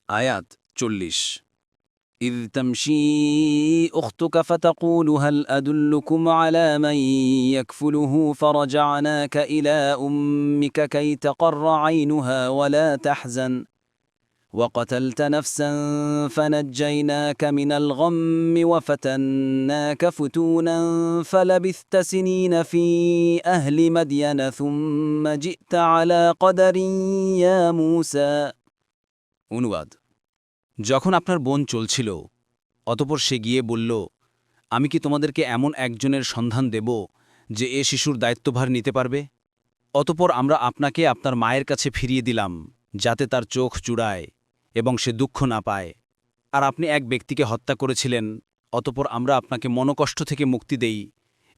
আয়াত 40 إذ تمشي أختك فتقول هل أدلكم على من يكفله فرجعناك إلى أمك كي تقر عينها ولا تحزن وقتلت نفسا فنجيناك من الغم وفتناك فتونا فلبثت سنين في أهل مدين ثم جئت على قدر يا موسى অনুবাদ যখন আপনার বোন চলছিল অতঃপর সে গিয়ে বলল আমি কি তোমাদেরকে এমন একজনের সন্ধান দেব যে এ শিশুর দায়িত্বভার নিতে পারবে অতঃপর আমরা আপনাকে আপনার মায়ের কাছে ফিরিয়ে দিলাম যাতে তার চোখ চূড়ায় এবং সে দুঃখ না পায় আর আপনি এক ব্যক্তিকে হত্যা করেছিলেন অতঃপর আমরা আপনাকে মনকষ্ট থেকে মুক্তি দেই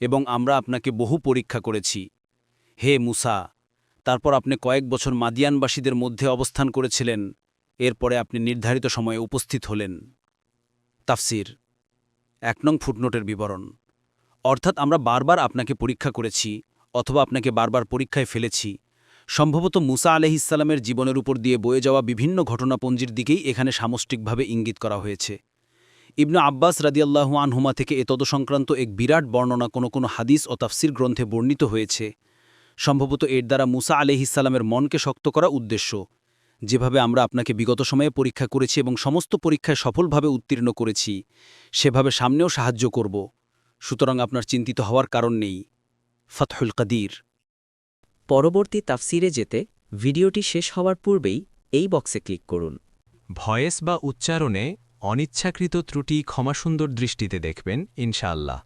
এবং আমরা আপনাকে বহু পরীক্ষা করেছি হে মুসা তারপর আপনি কয়েক বছর মাদিয়ানবাসীদের মধ্যে অবস্থান করেছিলেন এরপরে আপনি নির্ধারিত সময়ে উপস্থিত হলেন তাফসির 1 নং ফুটনোটের বিবরণ অর্থাৎ আমরা বারবার আপনাকে পরীক্ষা করেছি অথবা আপনাকে বারবার পরীক্ষায় ফেলেছি সম্ভবত মুসা আলাইহিসসালামের জীবনের উপর দিয়ে বয়ে যাওয়া বিভিন্ন ঘটনাপঞ্জির দিকেই এখানে সামষ্টিকভাবে ইঙ্গিত করা হয়েছে ইবনে আব্বাস রাদিয়াল্লাহু আনহুমা থেকে এ তদসংক্রান্ত এক বিরাট বর্ণনা কোনো হাদিস ও তাফসির গ্রন্থে বর্ণিত হয়েছে সম্ভবত এর দ্বারা মুসা আলাইহিসসালামের মনকে শক্ত করা উদ্দেশ্য যেভাবে আমরা আপনাকে বিগত সময়ে পরীক্ষা করেছি এবং সমস্ত পরীক্ষায় সফলভাবে উত্তীর্ণ করেছি সেভাবে সামনেও সাহায্য করব সুতরাং আপনার চিন্তিত হওয়ার কারণ নেই ফাতহুল কাদির পরবর্তী তাফসিরে যেতে ভিডিওটি শেষ হওয়ার পূর্বেই এই বক্সে ক্লিক করুন ভয়েস বা উচ্চারণে অনিচ্ছাকৃত ত্রুটি ক্ষমাসুন্দর দৃষ্টিতে দেখবেন ইনশাআল্লাহ।